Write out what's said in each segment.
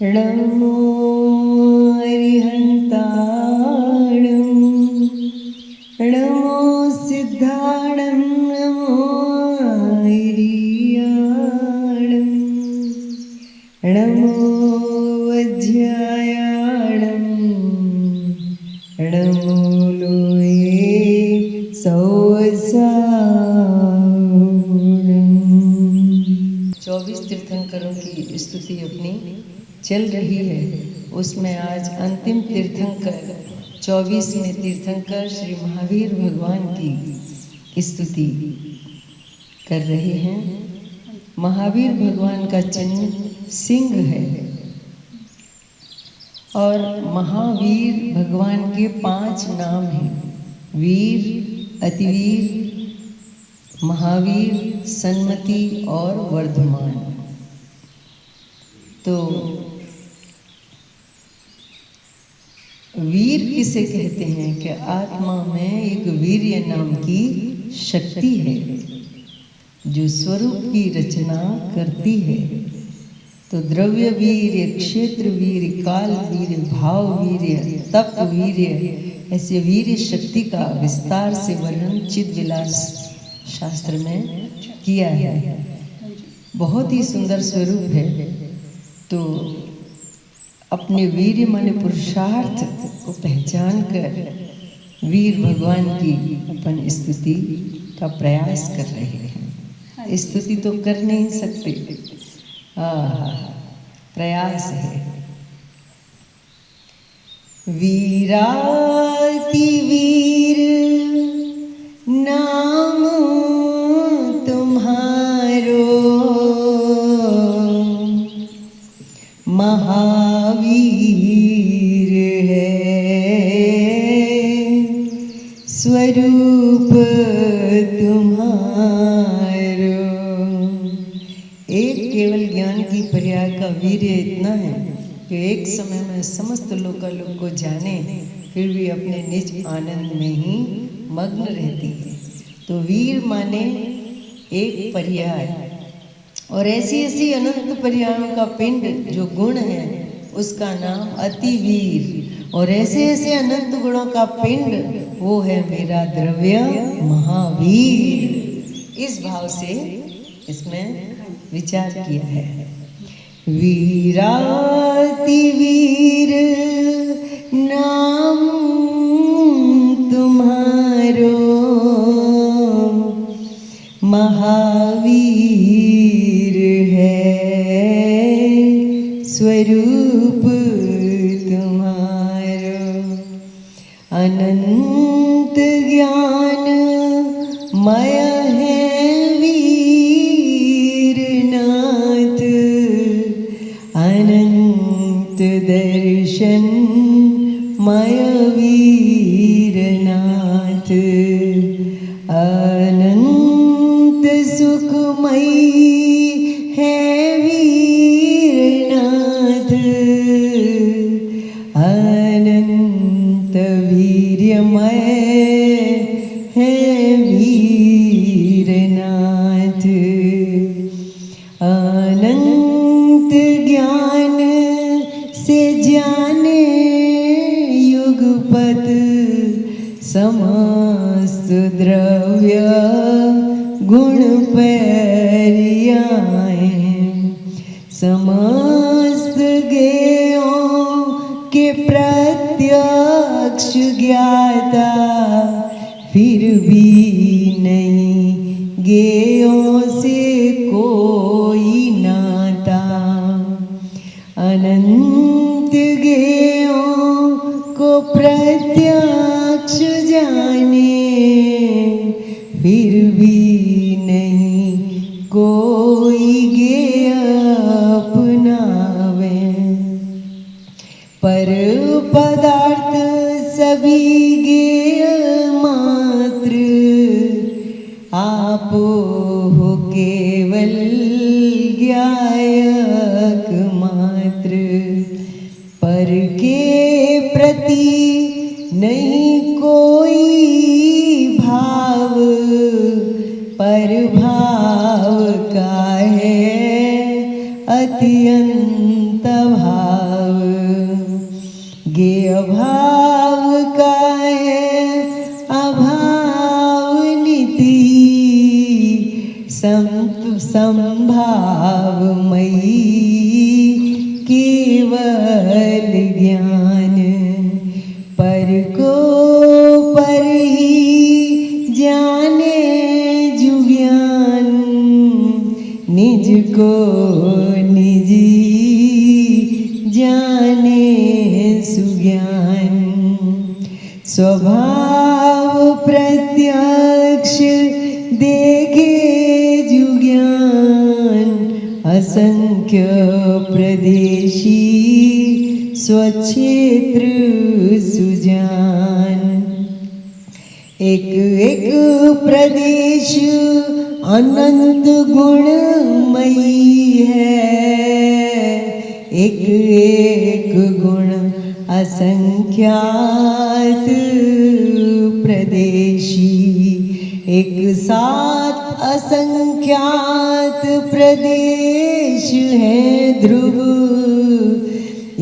नमो अरिहन्ताणं नमो सिद्धाणं नमो ऐरियाणं नमो वज्रायाणं नमो लोये सौसाणं। 24 तीर्थंकरों की स्तुति अपनी चल रही है, उसमें आज अंतिम तीर्थंकर 24वें तीर्थंकर श्री महावीर भगवान की स्तुति कर रहे हैं। महावीर भगवान का चिन्ह सिंह है और महावीर भगवान के 5 नाम हैं: वीर, अतिवीर, महावीर, सन्मति और वर्धमान। तो वीर किसे कहते हैं कि आत्मा में एक वीर्य नाम की शक्ति है जो स्वरूप की रचना करती है। तो द्रव्य वीर्य, क्षेत्र वीर्य, काल वीर्य, भाव वीर्य, तप वीर्य, ऐसे वीर्य शक्ति का विस्तार से वर्णन चिद्विलास शास्त्र में किया है। बहुत ही सुंदर स्वरूप है। तो अपने वीर्य माने पुरुषार्थ को पहचान कर वीर भगवान की अपन स्तुति का प्रयास कर रहे हैं। स्तुति तो कर नहीं सकते, प्रयास है। वीराति वीर नाम तुम्हारो, महावीर है स्वरूप तुम्हारो। एक केवल ज्ञान की पर्याय का वीर्य इतना है कि एक समय में समस्त लोकालोक को जाने, फिर भी अपने निज आनंद में ही मग्न रहती है। तो वीर माने एक पर्याय, और ऐसी ऐसी अनंत पर्यायों का पिंड जो गुण है उसका नाम अतिवीर, और ऐसे ऐसे अनंत गुणों का पिंड वो है मेरा द्रव्य महावीर। इस भाव से इसमें विचार किया है। वीराति वीर नाम तुम्हारो, महावीर है स्वरूप तुम्हारो। अनंत ज्ञान मय है वीरनाथ, अनंत दर्शन मय वीरनाथ, अनंत सुखमयी है वीरनाथ, अनंत वीर्यमय है वीरनाथ, अनंत ज्ञान से जाने युगपत समस्त द्रव्य गुण पर्याय, समस्त ज्ञेयों के प्रत्यक्ष ज्ञाता, फिर भी नहीं ज्ञेयों से कोई नाता। अनंत ज्ञेयों को प्रत्यक्ष जाने, फिर भी नहीं कोई ज्ञेय अपनावे। पर पदार्थ सभी ज्ञेय मात्र, आप हो केवल ज्ञायक मात्र। पर के प्रति नहीं स्वभाव का है अभाव नीति, संभावमयी केवल ज्ञान, पर को पर ही जाने जो ज्ञान, निज को निजी जाने सुज्ञान। स्वभाव प्रत्यक्ष देखे जो ज्ञान, असंख्य प्रदेशी स्वक्षेत्र सुजान। एक एक प्रदेश अनंत गुणमयी है, एक एक गुण असंख्यात प्रदेशी। एक साथ असंख्यात प्रदेश है ध्रुव,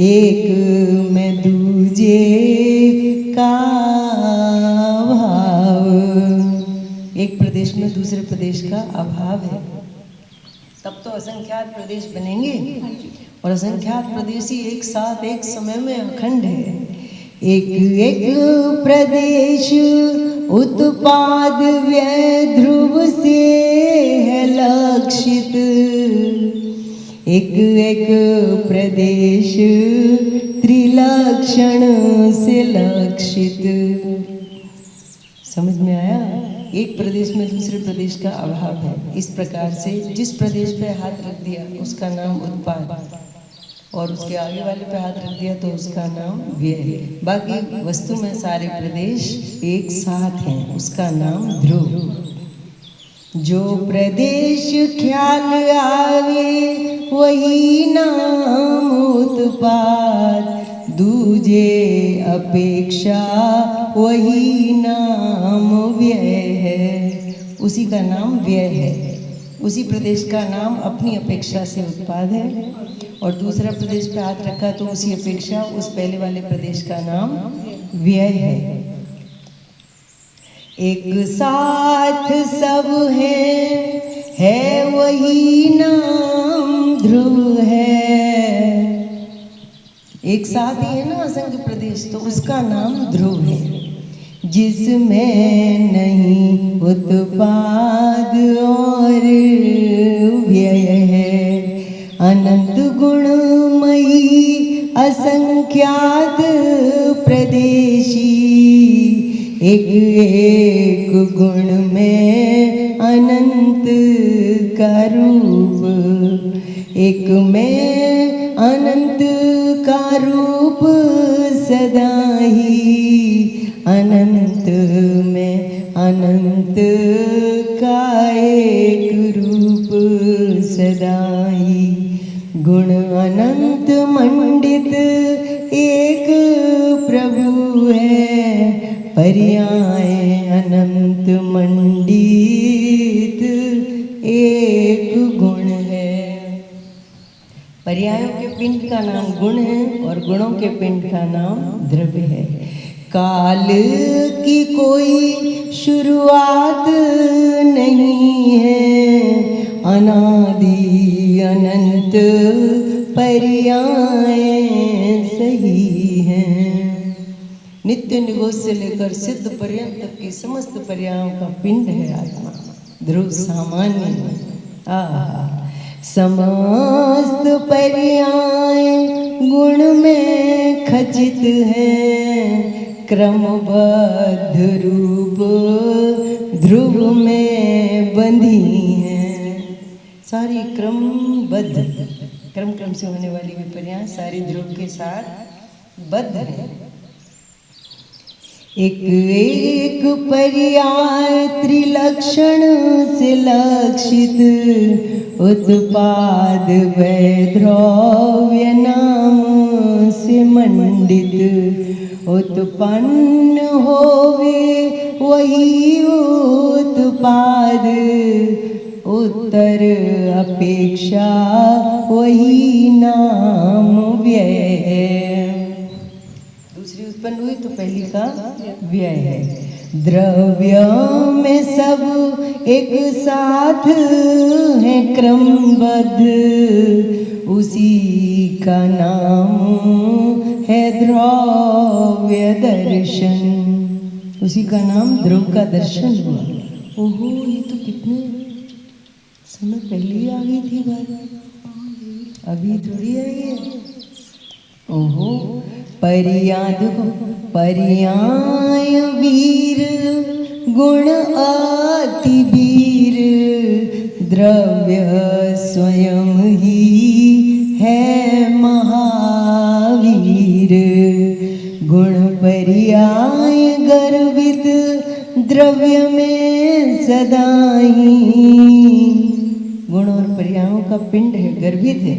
एक में दूजे का भाव। एक प्रदेश में दूसरे प्रदेश का अभाव है, तब तो असंख्यात प्रदेश बनेंगे, और असंख्यात प्रदेश ही एक साथ एक समय में अखंड है। एक एक प्रदेश उत्पाद व्यय ध्रुव से है लक्षित, एक एक प्रदेश त्रिलक्षण से लक्षित। समझ में आया? एक प्रदेश में दूसरे प्रदेश का अभाव है। इस प्रकार से जिस प्रदेश पे हाथ रख दिया उसका नाम उत्पाद, और उसके आगे वाले पे हाथ रख दिया तो उसका नाम व्यय है। बाकी वस्तु में सारे प्रदेश एक साथ हैं, उसका नाम ध्रुव। जो प्रदेश ख्याल आवे वही नाम उत्पाद, दूजे अपेक्षा वही नाम व्यय है। उसी का नाम व्यय है। उसी प्रदेश का नाम अपनी अपेक्षा से उत्पाद है, और दूसरा प्रदेश पे हाथ रखा तो उसी अपेक्षा उस पहले वाले प्रदेश का नाम व्यय है। एक साथ सब है वही नाम ध्रुव है। एक साथ ही है ना असंख्य प्रदेश, तो उसका नाम ध्रुव है। जिसमें नहीं उत्पाद और व्यय है, अनंत गुणमयी असंख्यात प्रदेशी। एक एक गुण में अनंत का रूप, एक में अनंत का रूप सदा ही, अनंत में अनंत का एक रूप सदा ही। गुण अनंत मंडित एक प्रभु है, पर्याय अनंत मंडित एक गुण है। पर्यायों के पिंड का नाम गुण है, और गुणों के पिंड का नाम द्रव्य है। काल की कोई शुरुआत नहीं है, अनादि अनंत पर्याय सही हैं। नित्य निगोज से लेकर सिद्ध पर्यंत तक की समस्त पर्यायों का पिंड है आत्मा। ध्रुव सामान्य समस्त पर्याय गुण में खचित हैं, क्रमबद्ध रूप ध्रुव में बंधी हैं। सारी क्रमबद्ध, क्रम क्रम से होने वाली विपर्याय सारी ध्रुव के साथ बद्ध है। एक एक पर्याय त्रिलक्षण से लक्षित, उत्पाद वैद्रव्य नाम से मंडित। उत्पन्न होवे वही उत्पाद, उत्तर अपेक्षा वही नाम व्यय। दूसरी उत्पन्न हुई तो पहली का व्यय है। द्रव्य में सब एक साथ है क्रमबद्ध, उसी का नाम है द्रव्य दर्शन। उसी का नाम ध्रुव का दर्शन हुआ। ओहो, ये तो कितने समय पहले ही आ गई थी बात, अभी थोड़ी आई है। ओहो, पर्याय वीर गुण अति वीर, द्रव्य स्वयं ही है महावीर। गुण पर्याय गर्वित द्रव्य में सदाई, गुण और पर्यायों का पिंड है, गर्भित है।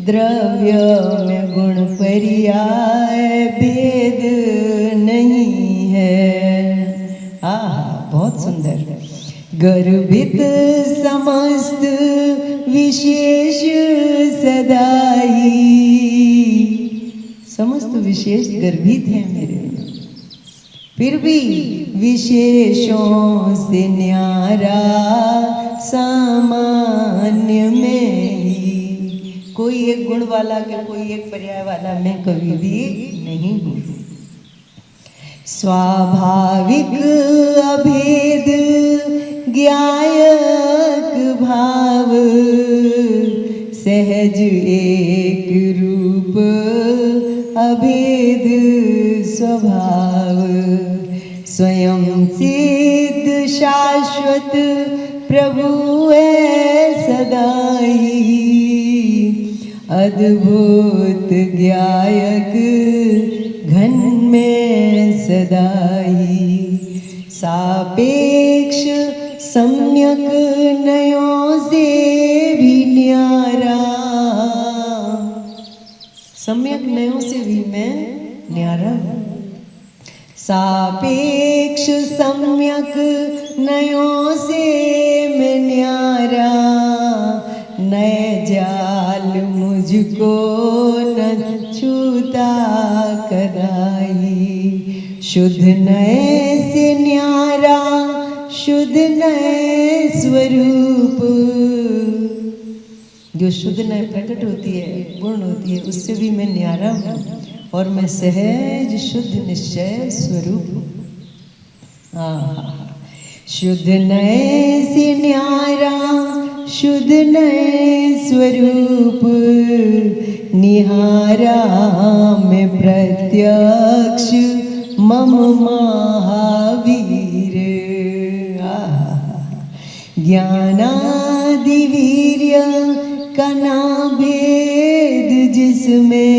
द्रव्य में गुण पर्याय भेद नहीं है। बहुत सुंदर। गर्भित समस्त विशेष सदाई, समस्त विशेष गर्भित है मेरे में, फिर भी विशेषों से न्यारा सामान्य में ही। कोई एक गुण वाला के कोई एक पर्याय वाला मैं कभी भी नहीं हूँ। स्वाभाविक अभेद ज्ञायक भाव, सहज एक रूप अभेद स्वभाव। स्वयं सिद्ध शाश्वत प्रभु है सदाई, अद्भुत ज्ञायक घन में सदाई। सापेक्ष सम्यक नयों से भी न्यारा, सम्यक नयों से भी मैं न्यारा हूँ। सापेक्ष सम्यक नयों से मैं न्यारा, नए जाल मुझको न छूता कदाई। शुद्ध नए से न्यारा, शुद्ध नए स्वरूप। जो शुद्ध नए प्रकट होती है, पूर्ण होती है, उससे भी मैं न्यारा हूँ और मैं सहज शुद्ध निश्चय स्वरूप हूँ। शुद्ध नए से न्यारा, शुद्ध नए स्वरूप, निहारा में प्रत्यक्ष मम महावीर। ज्ञानादि वीर्य का ना भेद जिसमें,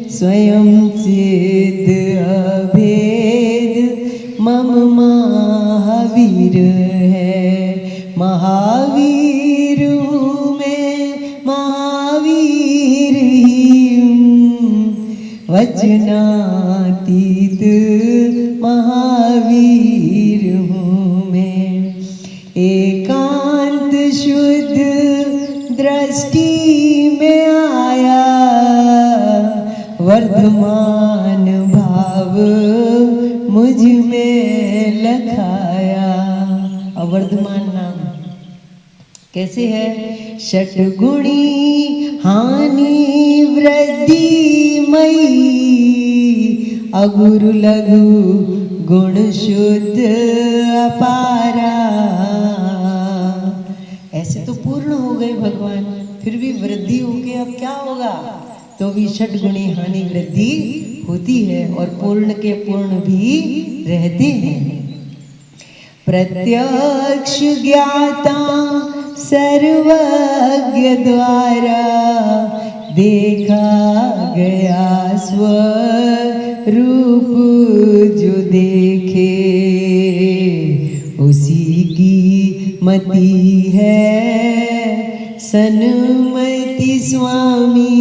स्वयं सिद्ध अभेद मम महावीर है। महावीर हूँ मैं, महावीर ही हूँ, वचनातीत महावीर हूँ मैं। एकांत शुद्ध दृष्टि में आया, वर्धमान भाव मुझ में लखाया। और वर्धमान नाम कैसे है? षटगुणी हानि वृद्धि मई, अगुरु लघु गुण शुद्ध अपारा। ऐसे तो पूर्ण हो गए भगवान, फिर भी वृद्धि हो गई, अब क्या होगा? तो भी षटगुणी हानि वृद्धि होती है और पूर्ण के पूर्ण भी रहते हैं। प्रत्यक्ष ज्ञाता सर्वज्ञ द्वारा, देखा गया स्वरूप जो देखे, उसी की मति है सन्मति स्वामी।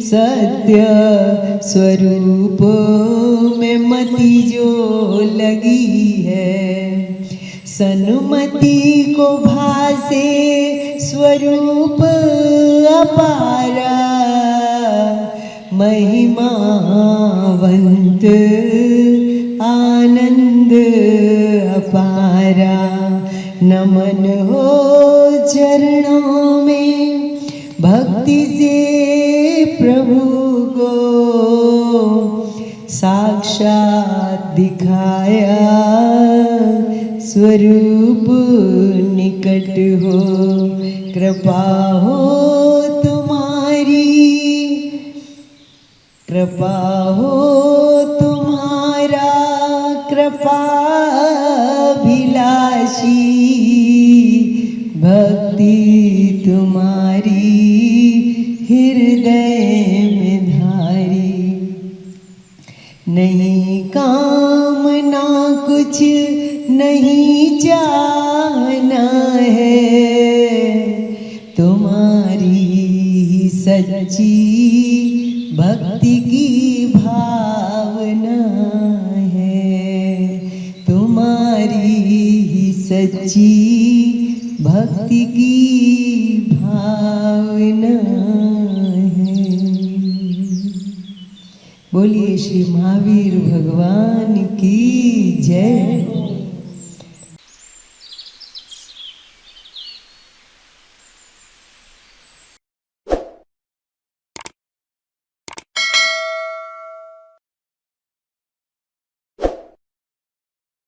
सत्य स्वरूप में मति जो लगी है, सन्मति को भासे स्वरूप अपारा। महिमावंत आनंद अपारा, नमन हो चरणों में भक्ति से प्रभु को, साक्षात दिखाया स्वरूप निकट हो, कृपा हो तुम्हारी, कृपा हो तुम्हारा कृपाभिलाषी, भक्ति तुम्हारी हृदय में धारी, नहीं कामना कुछ नहीं चाहना है, तुम्हारी ही सच्ची भक्ति की भावना है, तुम्हारी ही सच्ची भक्ति की भावना है। बोलिए श्री महावीर भगवान की जय।